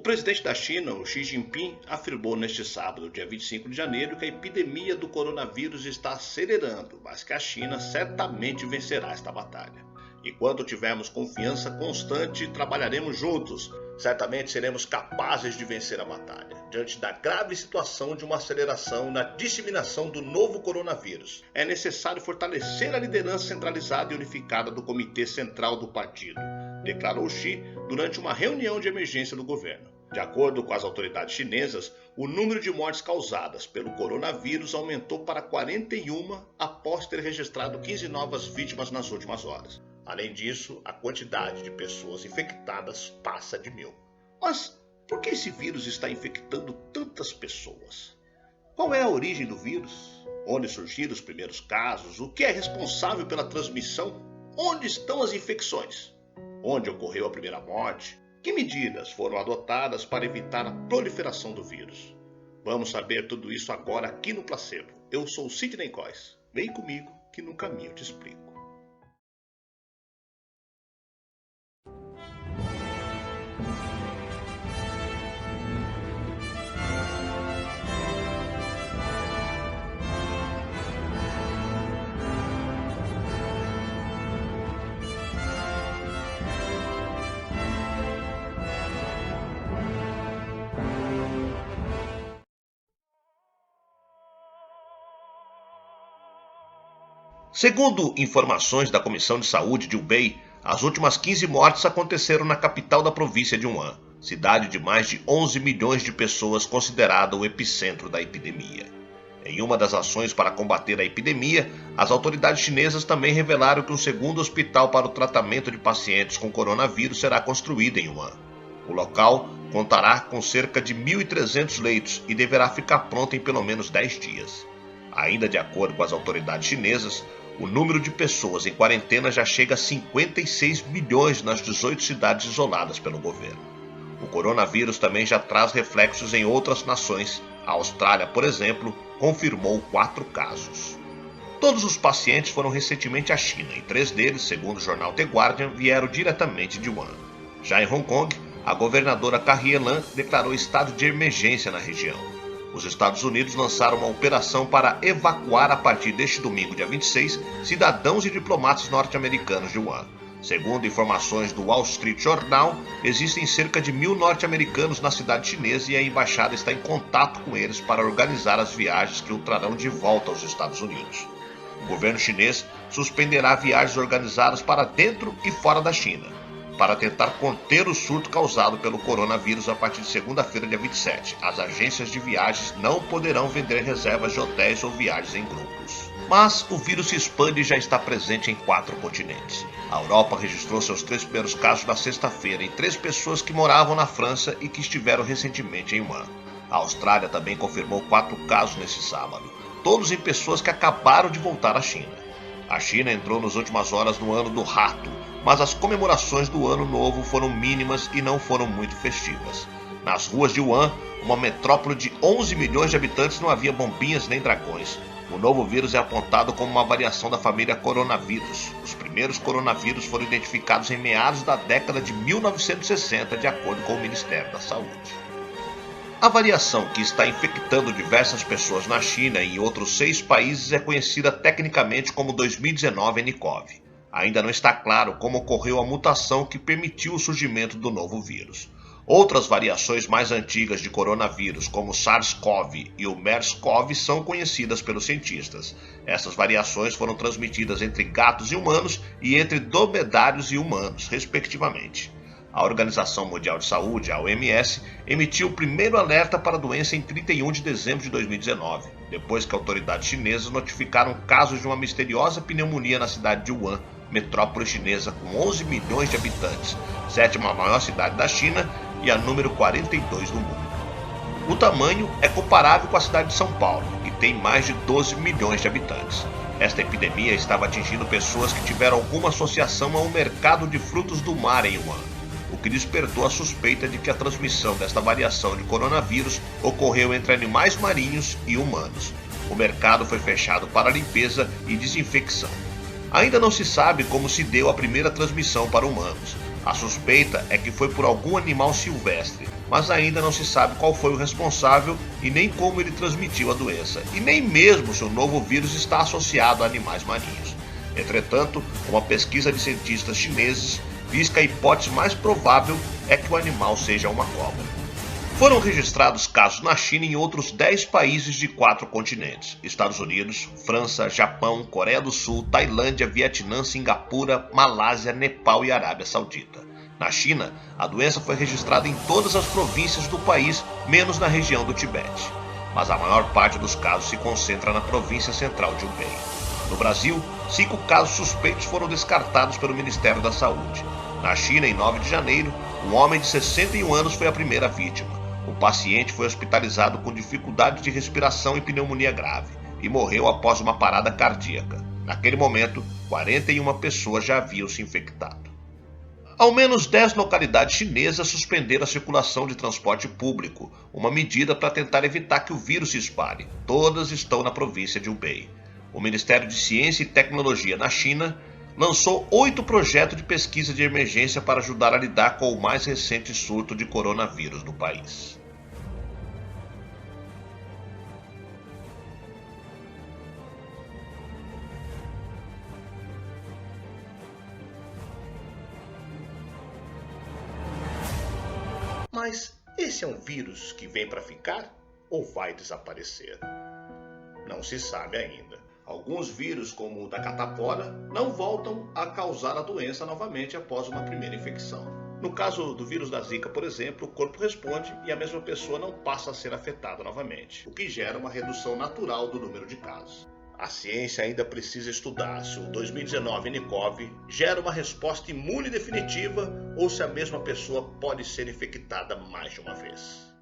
presidente da China, o Xi Jinping, afirmou neste sábado, dia 25 de janeiro, que a epidemia do coronavírus está acelerando, mas que a China certamente vencerá esta batalha. Enquanto tivermos confiança constante, trabalharemos juntos. Certamente seremos capazes de vencer a batalha, diante da grave situação de uma aceleração na disseminação do novo coronavírus. É necessário fortalecer a liderança centralizada e unificada do Comitê Central do Partido, declarou Xi durante uma reunião de emergência do governo. De acordo com as autoridades chinesas, o número de mortes causadas pelo coronavírus aumentou para 41 após ter registrado 15 novas vítimas nas últimas horas. Além disso, a quantidade de pessoas infectadas passa de 1.000. Mas por que esse vírus está infectando tantas pessoas? Qual é a origem do vírus? Onde surgiram os primeiros casos? O que é responsável pela transmissão? Onde estão as infecções? Onde ocorreu a primeira morte? Que medidas foram adotadas para evitar a proliferação do vírus? Vamos saber tudo isso agora aqui no Placebo. Eu sou Sidney Góes. Vem comigo que no caminho eu te explico. Segundo informações da Comissão de Saúde de Hubei, as últimas 15 mortes aconteceram na capital da província de Wuhan, cidade de mais de 11 milhões de pessoas considerada o epicentro da epidemia. Em uma das ações para combater a epidemia, as autoridades chinesas também revelaram que um segundo hospital para o tratamento de pacientes com coronavírus será construído em Wuhan. O local contará com cerca de 1.300 leitos e deverá ficar pronto em pelo menos 10 dias. Ainda de acordo com as autoridades chinesas, o número de pessoas em quarentena já chega a 56 milhões nas 18 cidades isoladas pelo governo. O coronavírus também já traz reflexos em outras nações. A Austrália, por exemplo, confirmou 4 casos. Todos os pacientes foram recentemente à China e 3 deles, segundo o jornal The Guardian, vieram diretamente de Wuhan. Já em Hong Kong, a governadora Carrie Lam declarou estado de emergência na região. Os Estados Unidos lançaram uma operação para evacuar a partir deste domingo, dia 26, cidadãos e diplomatas norte-americanos de Wuhan. Segundo informações do Wall Street Journal, existem cerca de 1.000 norte-americanos na cidade chinesa e a embaixada está em contato com eles para organizar as viagens que o trarão de volta aos Estados Unidos. O governo chinês suspenderá viagens organizadas para dentro e fora da China, para tentar conter o surto causado pelo coronavírus a partir de segunda-feira, dia 27. As agências de viagens não poderão vender reservas de hotéis ou viagens em grupos. Mas o vírus se expande e já está presente em 4 continentes. A Europa registrou seus 3 primeiros casos na sexta-feira em 3 pessoas que moravam na França e que estiveram recentemente em Wuhan. A Austrália também confirmou 4 casos nesse sábado, todos em pessoas que acabaram de voltar à China. A China entrou nas últimas horas no ano do rato, mas as comemorações do ano novo foram mínimas e não foram muito festivas. Nas ruas de Wuhan, uma metrópole de 11 milhões de habitantes, não havia bombinhas nem dragões. O novo vírus é apontado como uma variação da família coronavírus. Os primeiros coronavírus foram identificados em meados da década de 1960, de acordo com o Ministério da Saúde. A variação que está infectando diversas pessoas na China e em outros 6 países é conhecida tecnicamente como 2019 nCoV. Ainda não está claro como ocorreu a mutação que permitiu o surgimento do novo vírus. Outras variações mais antigas de coronavírus, como o SARS-CoV e o MERS-CoV, são conhecidas pelos cientistas. Essas variações foram transmitidas entre gatos e humanos e entre dromedários e humanos, respectivamente. A Organização Mundial de Saúde, a OMS, emitiu o primeiro alerta para a doença em 31 de dezembro de 2019, depois que autoridades chinesas notificaram casos de uma misteriosa pneumonia na cidade de Wuhan, metrópole chinesa com 11 milhões de habitantes, 7ª maior cidade da China e a número 42 do mundo. O tamanho é comparável com a cidade de São Paulo, que tem mais de 12 milhões de habitantes. Esta epidemia estava atingindo pessoas que tiveram alguma associação ao mercado de frutos do mar em Wuhan, o que despertou a suspeita de que a transmissão desta variação de coronavírus ocorreu entre animais marinhos e humanos. O mercado foi fechado para limpeza e desinfecção. Ainda não se sabe como se deu a primeira transmissão para humanos. A suspeita é que foi por algum animal silvestre, mas ainda não se sabe qual foi o responsável e nem como ele transmitiu a doença, e nem mesmo se o novo vírus está associado a animais marinhos. Entretanto, uma pesquisa de cientistas chineses diz que a hipótese mais provável é que o animal seja uma cobra. Foram registrados casos na China e em outros 10 países de 4 continentes: Estados Unidos, França, Japão, Coreia do Sul, Tailândia, Vietnã, Singapura, Malásia, Nepal e Arábia Saudita. Na China, a doença foi registrada em todas as províncias do país, menos na região do Tibete. Mas a maior parte dos casos se concentra na província central de Hubei. No Brasil, 5 casos suspeitos foram descartados pelo Ministério da Saúde. Na China, em 9 de janeiro, um homem de 61 anos foi a primeira vítima. O paciente foi hospitalizado com dificuldade de respiração e pneumonia grave e morreu após uma parada cardíaca. Naquele momento, 41 pessoas já haviam se infectado. Ao menos 10 localidades chinesas suspenderam a circulação de transporte público, uma medida para tentar evitar que o vírus se espalhe. Todas estão na província de Hubei. O Ministério de Ciência e Tecnologia na China lançou 8 projetos de pesquisa de emergência para ajudar a lidar com o mais recente surto de coronavírus no país. Mas esse é um vírus que vem para ficar ou vai desaparecer? Não se sabe ainda. Alguns vírus, como o da catapora, não voltam a causar a doença novamente após uma primeira infecção. No caso do vírus da Zika, por exemplo, o corpo responde e a mesma pessoa não passa a ser afetada novamente, o que gera uma redução natural do número de casos. A ciência ainda precisa estudar se o 2019 nCoV gera uma resposta imune definitiva ou se a mesma pessoa pode ser infectada mais de uma vez.